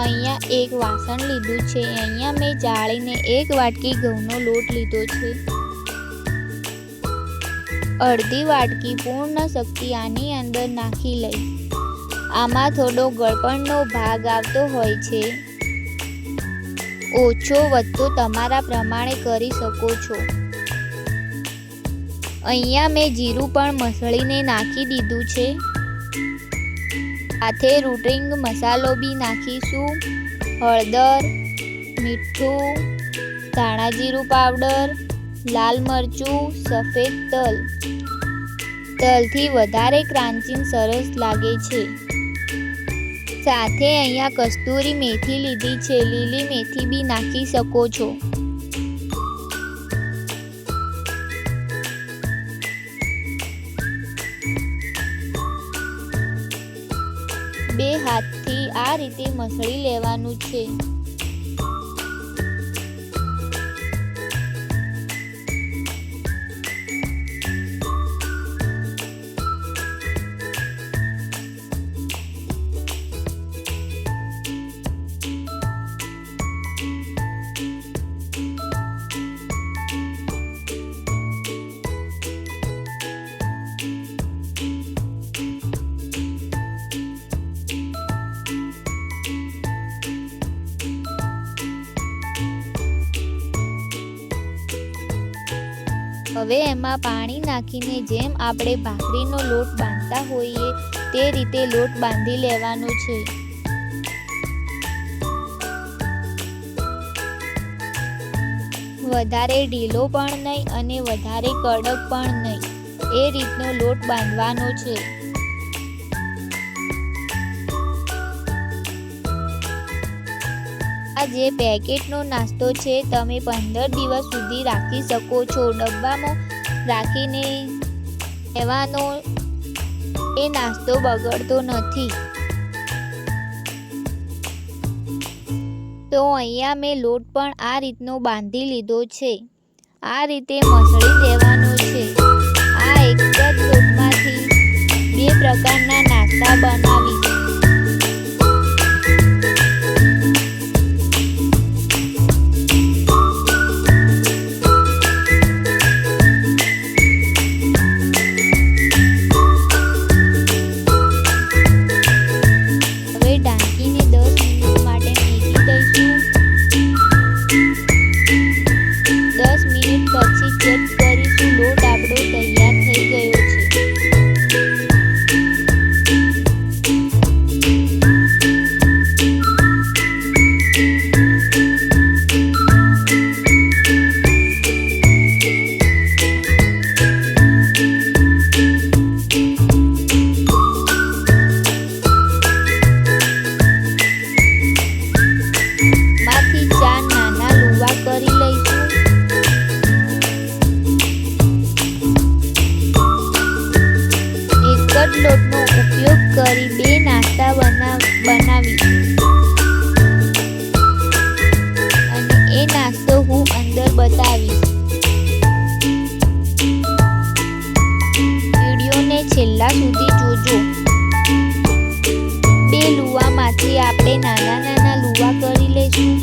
અહીંયા એક વાસણ લીધું છે। અહીંયા મેં ચાળીને 1 વાટકી ઘઉંનો લોટ લીધો છે। અડધી વાટકી પૂર્ણ શક્તિ આની અંદર નાખી લઈ। આમાં થોડો ગળપણનો ભાગ આવતો હોય છે, ઓછો વધતો તમારા પ્રમાણે કરી શકો છો। અહીંયા મેં જીરું પણ મસળીને નાખી દીધું છે। સાથે રૂટિંગ મસાલો બી નાખીશું। હળદર, મીઠું, ધાણા જીરું પાવડર, લાલ મરચું, સફેદ તલ। તલથી વધારે ક્રાંચિંગ સરસ લાગે છે। સાથે અહીંયા કસ્તુરી મેથી લીધી છે, લીલી મેથી બી નાખી શકો છો। બે હાથથી આ રીતે મસળી લેવાનું છે। હવે એમાં પાણી નાખીને જેમ આપણે ભાખરીનો લોટ બાંધતા હોઈએ તે રીતે લોટ બાંધી લેવાનો છે। વધારે ઢીલો પણ નહીં અને વધારે કડક પણ નહીં, એ રીતનો લોટ બાંધવાનો છે। આ જે પેકેટનો નાસ્તો છે તમે 15 દિવસ સુધી રાખી શકો છો। ડબ્બામાં રાખીને લેવાનો, એ નાસ્તો બગડતો નથી। તો અહીંયા મેં લોટ પણ આ રીતનો બાંધી લીધો છે। આ રીતે મસળી દેવાનો છે। આ એક જ લોટમાંથી 2 પ્રકારના નાસ્તા બનાવીશ। લોટનો ઉપયોગ કરી 2 નાસ્તા બનાવી અને એ નાસ્તો હું અંદર બતાવીશ। વિડીયોને છેલ્લા સુધી જોજો। 2 લુવામાંથી આપણે નાના નાના લુવા કરી લઈશું।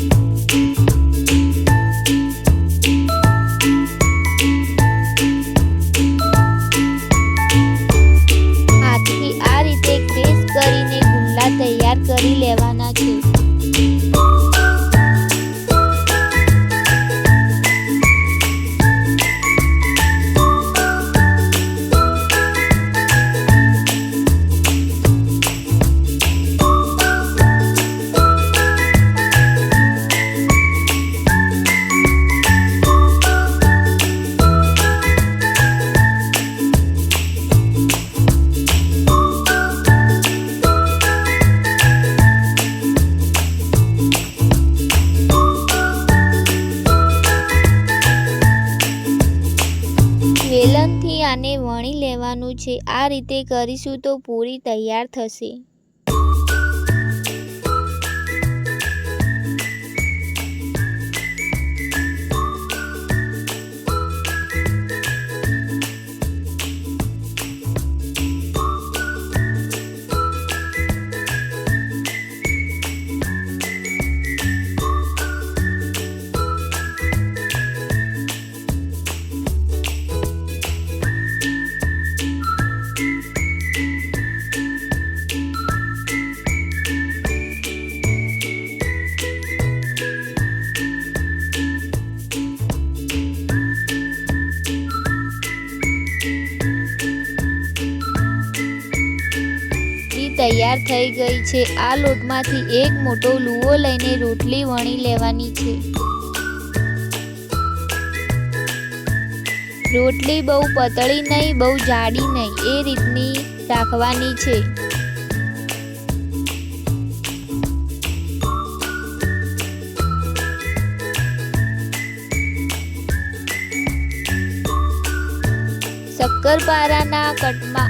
તૈયાર કરી લેવાના છે। વેલણથી આને વણી લેવાનું છે। આ રીતે કરીશું તો પૂરી તૈયાર થશે। તૈયાર થઈ ગઈ છે। આ લોટમાંથી એક મોટો લુવો લઈને રોટલી વણી લેવાની છે। રોટલી બહુ પતળી નહીં, બહુ જાડી નહીં, એ રીતની રાખવાની છે। શક્કરપારાના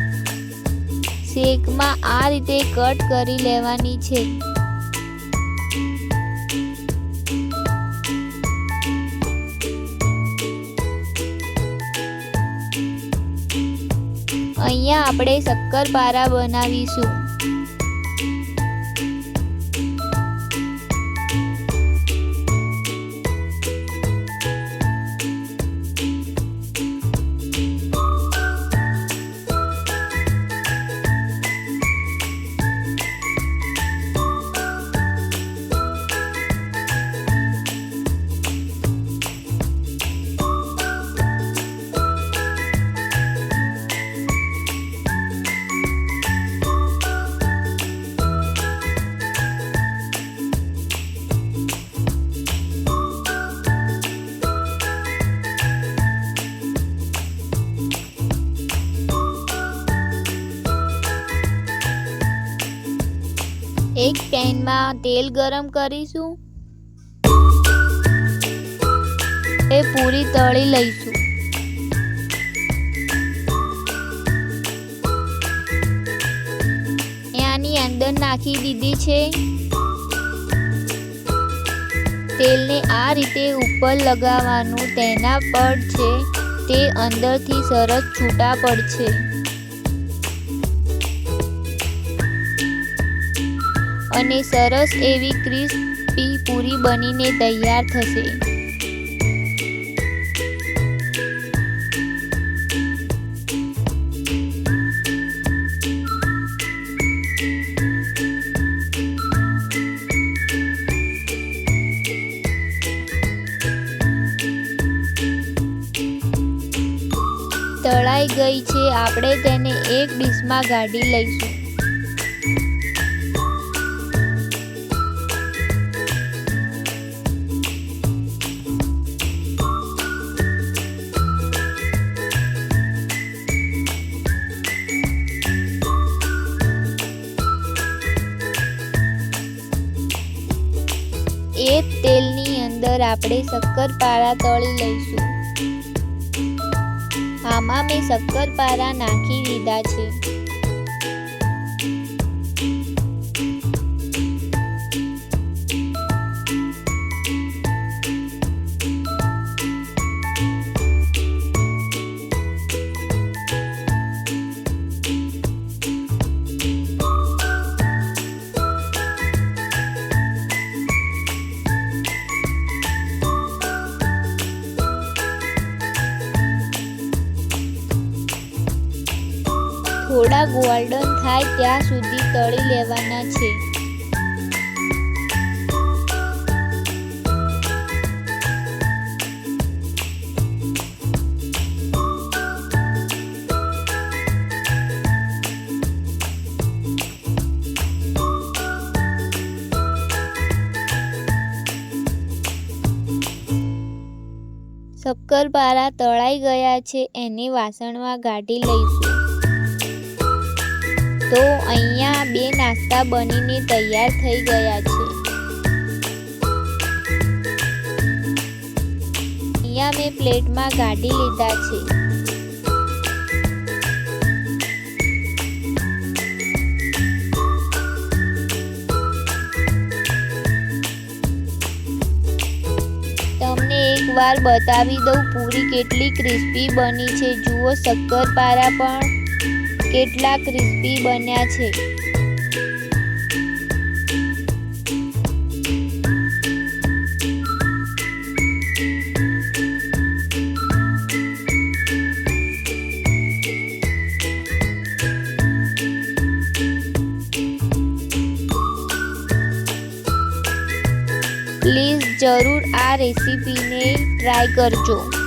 શેકમાં આ રીતે કટ કરી લેવાની છે। અહીંયા આપણે શક્કરપારા બનાવીશું। એક પેનમાં તેલ ગરમ કરીશું। એ પૂરી તળી લઈશું। આની અંદર નાખી દીધી છે। તેલને આ રીતે ઉપર લગાવવાનું, તેના પડ છે તે અંદરથી સરસ છૂટા પડશે। અને સરસ એવી ક્રિસ્પી પૂરી બનીને તૈયાર થશે। તળાઈ ગઈ છે, આપણે તેને એક ડીશમાં કાઢી લઈશું। એ તેલની અંદર આપણે શક્કરપારા તળી લઈશું। આમાં મેં શક્કરપારા નાખી દીધા છે। થોડા ગોલ્ડન થાય ત્યાં સુધી તળી લેવાના છે। શક્કરપારા તળાઈ ગયા છે, એને વાસણમાં કાઢી લઈશું। તો અહીંયા બે નાસ્તા બનીને તૈયાર થઈ ગયા છે। અહીંયા મેં પ્લેટમાં કાઢી લીધા છે। તમને એકવાર બતાવી દઉં પૂરી કેટલી ક્રિસ્પી બની છે। જુઓ, શક્કરપારા પણ કેટલા ક્રિસ્પી બન્યા છે। પ્લીઝ જરૂર આ રેસીપીને ટ્રાય કરજો।